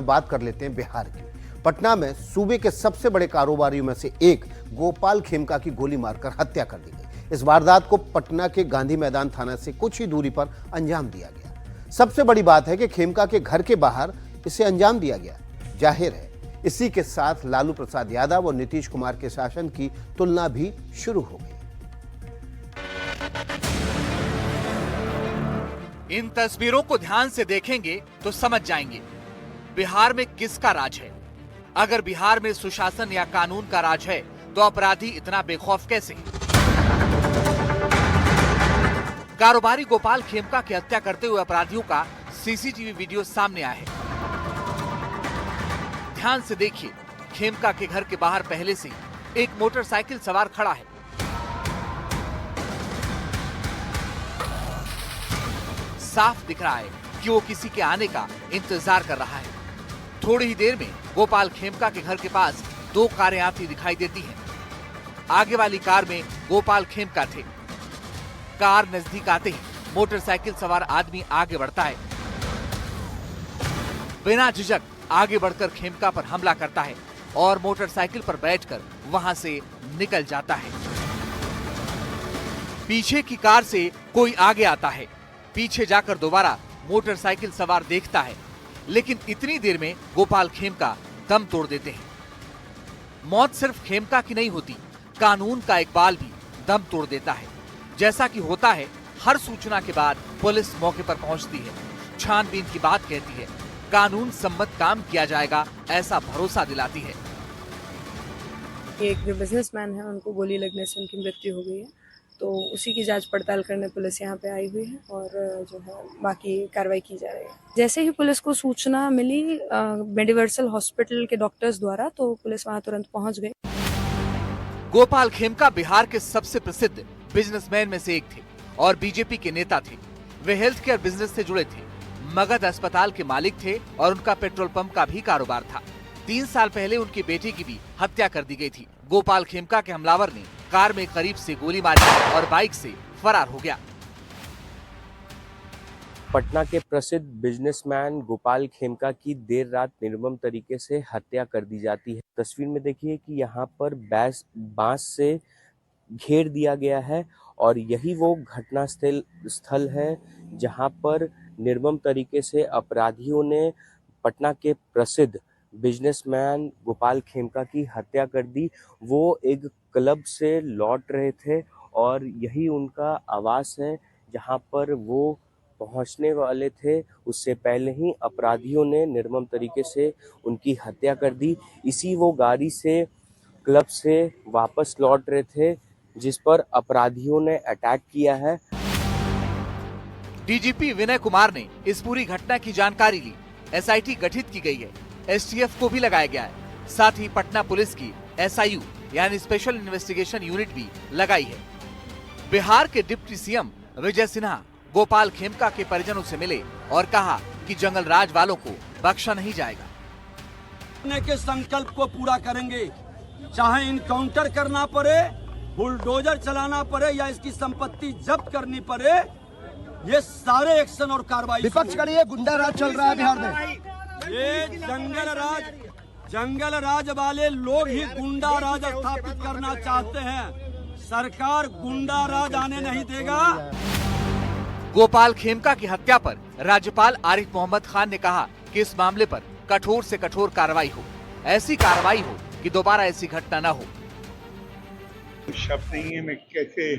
बात कर लेते हैं बिहार की। पटना में सूबे के सबसे बड़े कारोबारियों में से एक गोपाल खेमका की गोली मारकर हत्या कर दी गई। इस वारदात को पटना के गांधी मैदान थाना से कुछ ही दूरी पर अंजाम दिया गया। सबसे बड़ी बात है कि खेमका के घर के बाहर इसे अंजाम दिया गया। जाहिर है इसी के साथ लालू प्रसाद यादव और नीतीश कुमार के शासन की तुलना भी शुरू हो गई। इन तस्वीरों को ध्यान से देखेंगे तो समझ जाएंगे बिहार में किसका राज है। अगर बिहार में सुशासन या कानून का राज है तो अपराधी इतना बेखौफ कैसे? कारोबारी गोपाल खेमका की हत्या करते हुए अपराधियों का सीसीटीवी वीडियो सामने आया है। ध्यान से देखिए, खेमका के घर के बाहर पहले से एक मोटरसाइकिल सवार खड़ा है। साफ दिख रहा है कि वो किसी के आने का इंतजार कर रहा है। थोड़ी ही देर में गोपाल खेमका के घर के पास दो कारें आती दिखाई देती हैं। आगे वाली कार में गोपाल खेमका थे। कार नजदीक आते ही मोटरसाइकिल सवार आदमी आगे बढ़ता है। बिना झिझक आगे बढ़कर खेमका पर हमला करता है और मोटरसाइकिल पर बैठकर वहां से निकल जाता है। पीछे की कार से कोई आगे आता है। पीछे जाकर दोबारा मोटरसाइकिल सवार देखता है, लेकिन इतनी देर में गोपाल खेमका दम तोड़ देते हैं। मौत सिर्फ खेमका की नहीं होती, कानून का इकबाल भी दम तोड़ देता है। जैसा कि होता है, हर सूचना के बाद पुलिस मौके पर पहुंचती है, छानबीन की बात कहती है, कानून सम्मत काम किया जाएगा ऐसा भरोसा दिलाती है। एक जो बिजनेसमैन है उनको गोली लगने से उनकी मृत्यु हो गई है, तो उसी की जांच पड़ताल करने पुलिस यहाँ पे आई हुई है और जो है बाकी कार्रवाई की जा रही है। जैसे ही पुलिस को सूचना मिली मेडिवर्सल हॉस्पिटल के डॉक्टर्स द्वारा, तो पुलिस वहाँ तुरंत पहुँच गई। गोपाल खेमका बिहार के सबसे प्रसिद्ध बिजनेसमैन में से एक थे और बीजेपी के नेता थे। वे हेल्थ केयर बिजनेस से जुड़े थे। मगध अस्पताल के मालिक थे और उनका पेट्रोल पंप का भी कारोबार था। 3 साल पहले उनकी बेटी की भी हत्या कर दी गई थी। गोपाल खेमका के हमलावर ने कार में करीब से गोली मारी और बाइक से फरार हो गया। पटना के प्रसिद्ध बिजनेसमैन गोपाल खेमका की देर रात निर्मम तरीके से हत्या कर दी जाती है। तस्वीर में देखिए कि यहाँ पर बांस से घेर दिया गया है और यही वो घटना स्थल है जहाँ पर निर्मम तरीके से अपराधियों ने पटना के प्रसिद्ध बिजनेसमैन गोपाल खेमका की हत्या कर दी। वो एक क्लब से लौट रहे थे और यही उनका आवास है जहाँ पर वो पहुंचने वाले थे। उससे पहले ही अपराधियों ने निर्मम तरीके से उनकी हत्या कर दी। इसी वो गाड़ी से क्लब से वापस लौट रहे थे जिस पर अपराधियों ने अटैक किया है। डीजीपी विनय कुमार ने इस पूरी घटना की जानकारी ली। एसआईटी गठित की गई है। एसटीएफ को भी लगाया गया है। साथ ही पटना पुलिस की एसआईयू यानी स्पेशल इन्वेस्टिगेशन यूनिट भी लगाई है। बिहार के डिप्टी सीएम विजय सिन्हा गोपाल खेमका के परिजनों से मिले और कहा कि जंगल राज वालों को बख्शा नहीं जाएगा। के संकल्प को पूरा करेंगे, चाहे इनकाउंटर करना पड़े, बुलडोजर चलाना पड़े या इसकी संपत्ति जब्त करनी पड़े, ये सारे एक्शन और कार्रवाई। विपक्ष का ये गुंडा राज चल रहा है बिहार में। ये जंगल राज वाले लोग ही गुंडा राज स्थापित करना चाहते हैं। सरकार गुंडा राज आने नहीं देगा। गोपाल खेमका की हत्या पर राज्यपाल आरिफ मोहम्मद खान ने कहा कि इस मामले पर कठोर से कठोर कार्रवाई हो। ऐसी कार्रवाई हो कि दोबारा ऐसी घटना न हो। शब्द नहीं है मैं कैसे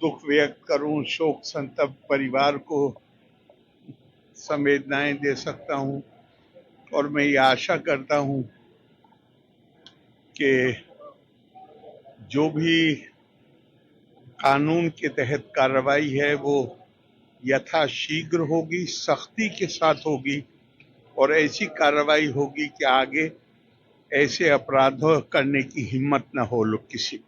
दुख व्यक्त करूं, शोक संतप्त परिवार को संवेदनाएं दे सकता हूं और मैं ये आशा करता हूं कि जो भी कानून के तहत कार्रवाई है वो यथाशीघ्र होगी, सख्ती के साथ होगी और ऐसी कार्रवाई होगी कि आगे ऐसे अपराध करने की हिम्मत न हो लोग किसी।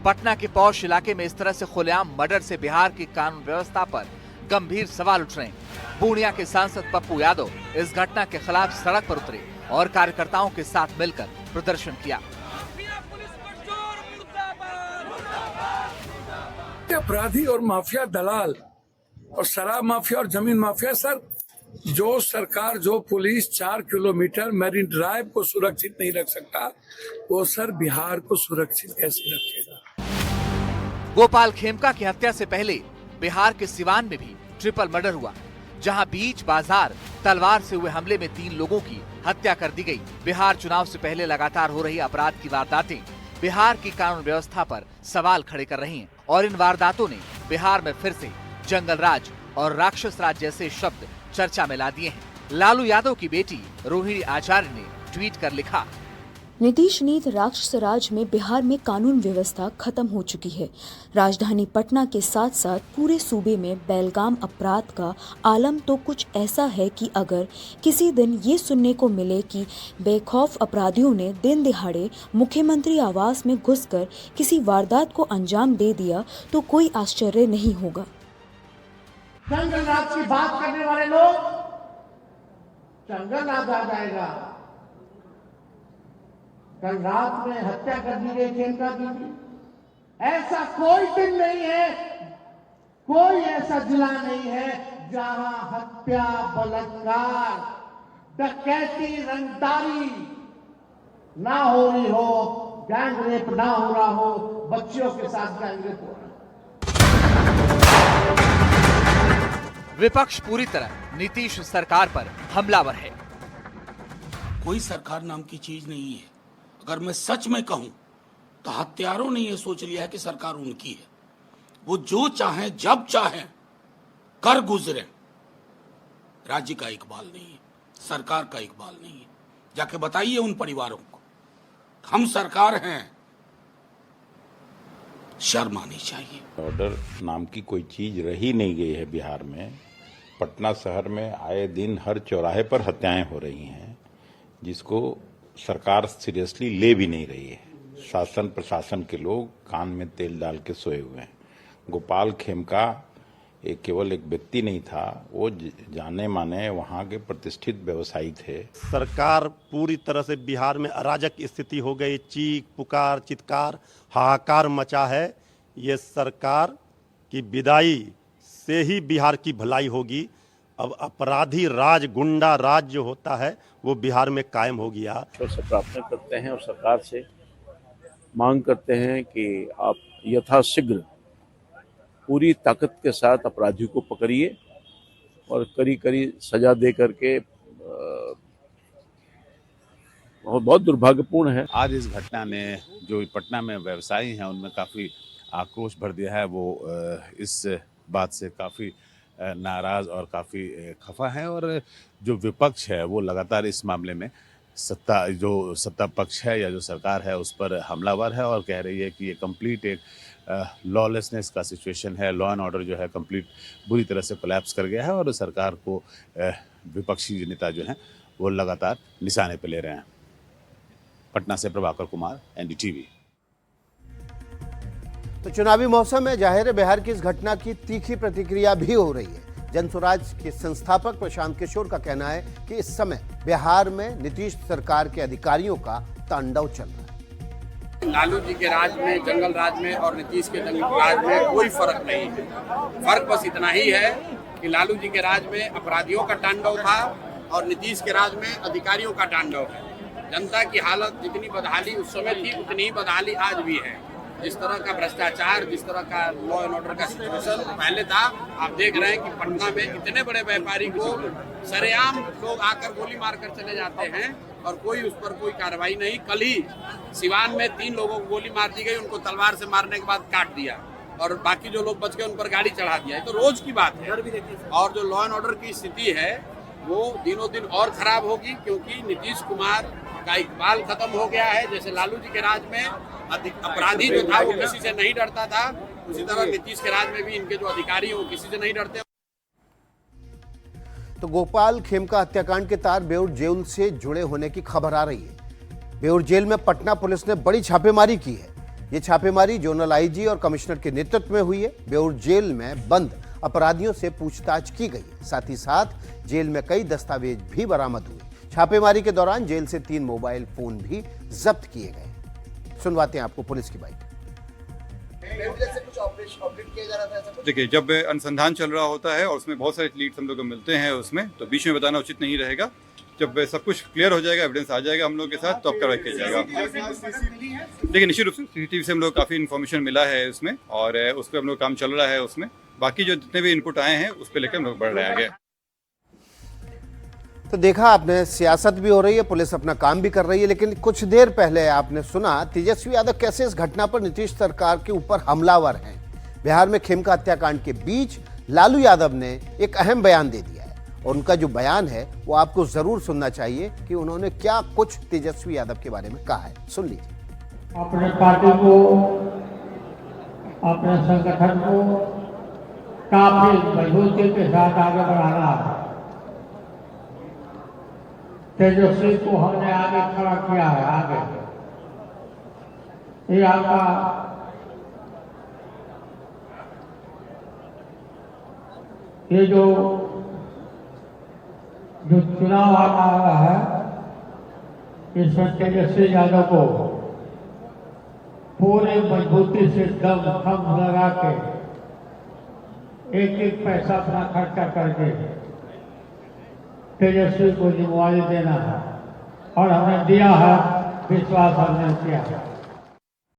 पटना के पौष इलाके में इस तरह से खुलेआम मर्डर से बिहार की कानून व्यवस्था पर गंभीर सवाल उठ रहे हैं। पूर्णिया के सांसद पप्पू यादव इस घटना के खिलाफ सड़क पर उतरे और कार्यकर्ताओं के साथ मिलकर प्रदर्शन किया। अपराधी और माफिया दलाल और शराब माफिया और जमीन माफिया सर जो सरकार, जो पुलिस 4 किलोमीटर मैरीन ड्राइव को सुरक्षित नहीं रख सकता, वो सर बिहार को सुरक्षित कैसे रखेगा? गोपाल खेमका की हत्या से पहले बिहार के सिवान में भी ट्रिपल मर्डर हुआ, जहां बीच बाजार तलवार से हुए हमले में 3 लोगों की हत्या कर दी गई। बिहार चुनाव से पहले लगातार हो रही अपराध की वारदातें बिहार की कानून व्यवस्था पर सवाल खड़े कर रही हैं और इन वारदातों ने बिहार में फिर से जंगल राज और राक्षस राज जैसे शब्द चर्चा में ला दिए हैं। लालू यादव की बेटी रोहिणी आचार्य ने ट्वीट कर लिखा, नीतीश नीत राक्षस राज में बिहार में कानून व्यवस्था खत्म हो चुकी है। राजधानी पटना के साथ साथ पूरे सूबे में बेलगाम अपराध का आलम तो कुछ ऐसा है कि अगर किसी दिन ये सुनने को मिले कि बेखौफ अपराधियों ने दिन दिहाड़े मुख्यमंत्री आवास में घुसकर किसी वारदात को अंजाम दे दिया तो कोई आश्चर्य नहीं होगा। जंगल राज की बात करने वाले लोग जंगल राज आ जाएगा। कल रात में हत्या कर दी गई खेमका की। ऐसा कोई दिन नहीं है, कोई ऐसा जिला नहीं है जहां हत्या, बलात्कार, डकैती, रंगदारी ना हो रही हो, गैंग रेप ना हो रहा हो, बच्चियों के साथ गैंग रेप हो रहा है। विपक्ष पूरी तरह नीतीश सरकार पर हमलावर है। कोई सरकार नाम की चीज नहीं है। अगर मैं सच में कहूं तो हत्यारों ने यह सोच लिया है कि सरकार उनकी है, वो जो चाहे जब चाहे कर गुजरे। राज्य का इकबाल नहीं है, सरकार का इकबाल नहीं है। जाके बताइए उन परिवारों को, हम सरकार हैं, शर्म आनी चाहिए। ऑर्डर नाम की कोई चीज रही नहीं गई है बिहार में। पटना शहर में आए दिन हर चौराहे पर हत्याएं हो रही हैं, जिसको सरकार सीरियसली ले भी नहीं रही है। शासन प्रशासन के लोग कान में तेल डाल के सोए हुए हैं। गोपाल खेमका एक केवल एक व्यक्ति नहीं था, वो जाने माने वहाँ के प्रतिष्ठित व्यवसायी थे। सरकार पूरी तरह से बिहार में अराजक स्थिति हो गई। चीख पुकार चित्कार हाहाकार मचा है। ये सरकार की विदाई से ही बिहार की भलाई होगी। अब अपराधी राज, गुंडा राज जो होता है वो बिहार में कायम हो गया। से प्रार्थना करते हैं और सरकार से मांग करते हैं कि आप यथाशीघ्र पूरी ताकत के साथ अपराधियों को पकड़िए और कड़ी कड़ी सजा दे करके। बहुत दुर्भाग्यपूर्ण है। आज इस घटना ने जो पटना में व्यवसायी हैं उनमें काफ़ी आक्रोश भर दिया है। वो इस बात से काफ़ी नाराज़ और काफ़ी खफा हैं और जो विपक्ष है वो लगातार इस मामले में सत्ता पक्ष है या जो सरकार है उस पर हमलावर है और कह रही है कि ये कंप्लीट एक लॉलेसनेस का सिचुएशन है। लॉ एंड ऑर्डर जो है कंप्लीट बुरी तरह से कोलैप्स कर गया है और सरकार को विपक्षी नेता जो हैं वो लगातार निशाने पर ले रहे हैं। पटना से प्रभाकर कुमार, NDTV। तो चुनावी मौसम में जाहिर है बिहार की इस घटना की तीखी प्रतिक्रिया भी हो रही है। जनस्वराज के संस्थापक प्रशांत किशोर का कहना है कि इस समय बिहार में नीतीश सरकार के अधिकारियों का तांडव चल रहा है। लालू जी के राज में, जंगल राज में और नीतीश के राज में कोई फर्क नहीं है। फर्क बस इतना ही है कि लालू जी के राज में अपराधियों का तांडव था और नीतीश के राज में अधिकारियों का तांडव है। जनता की हालत जितनी बदहाली उस समय थी उतनी ही बदहाली आज भी है। जिस तरह का भ्रष्टाचार, जिस तरह का लॉ एंड ऑर्डर का सिचुएशन पहले था, आप देख रहे हैं कि पटना में इतने बड़े व्यापारी को सरेआम लोग आकर गोली मारकर चले जाते हैं और कोई उस पर कोई कार्रवाई नहीं। कल ही सिवान में 3 लोगों को गोली मार दी गई, उनको तलवार से मारने के बाद काट दिया और बाकी जो लोग बच गए उन पर गाड़ी चढ़ा दिया। ये तो रोज की बात है। और जो लॉ एंड ऑर्डर की स्थिति है वो दिनों दिन और खराब होगी, क्योंकि नीतीश कुमार का इकबाल खत्म हो गया है। जैसे लालू जी के राज में अपराधी जो था वो किसी से नहीं डरता था, उसी तरह नीतीश के राज में भी इनके जो अधिकारी हैं वो किसी से नहीं डरते। तो गोपाल खेमका हत्याकांड के तार बेउर जेल से जुड़े होने की खबर आ रही है। बेउर जेल में पटना पुलिस ने बड़ी छापेमारी की है। ये छापेमारी जोनल IG और कमिश्नर के नेतृत्व में हुई है। बेउर जेल में बंद अपराधियों से पूछताछ की गई है। साथ ही साथ जेल में कई दस्तावेज भी बरामद हुए। छापेमारी के दौरान जेल से 3 मोबाइल फोन भी जब्त किए गए। सुनवाते हैं आपको पुलिस की बाइट। कुछ ऑपरेट किया जा रहा था, ऐसा कुछ? देखिए, जब अनुसंधान चल रहा होता है और उसमें बहुत सारे लीड्स हम लोग को मिलते हैं उसमें, तो बीच में बताना उचित नहीं रहेगा। जब सब कुछ क्लियर हो जाएगा, एविडेंस आ जाएगा हम लोग के साथ, तो अब कार्रवाई किया जाएगा। देखिए, निश्चित रूप से सीसीटीवी से हम लोग काफ़ी इन्फॉर्मेशन मिला है उसमें, और उस पर हम लोग काम चल रहा है उसमें। बाकी जो जितने भी इनपुट आए हैं उस पर लेकर हम लोग बढ़ रहे हैं आगे। तो देखा आपने, सियासत भी हो रही है, पुलिस अपना काम भी कर रही है, लेकिन कुछ देर पहले आपने सुना तेजस्वी यादव कैसे इस घटना पर नीतीश सरकार के ऊपर हमलावर हैं। बिहार में खेमका हत्याकांड के बीच लालू यादव ने एक अहम बयान दे दिया है, और उनका जो बयान है वो आपको जरूर सुनना चाहिए कि उन्होंने क्या कुछ तेजस्वी यादव के बारे में कहा है। सुन लीजिए। अपने पार्टी को, अपने संगठन को काफी मजबूती के साथ आगे बढ़ाना है। तेजस्वी को हमने आगे खड़ा किया है। आगे ये आपका ये जो चुनाव आ रहा है, इसमें तेजस्वी यादव को पूरी मजबूती से दम लगा के एक एक पैसा अपना खर्चा करके तेजस्वी को जिम्मेवारी देना है, और हमने दिया है, विश्वास हमने किया है।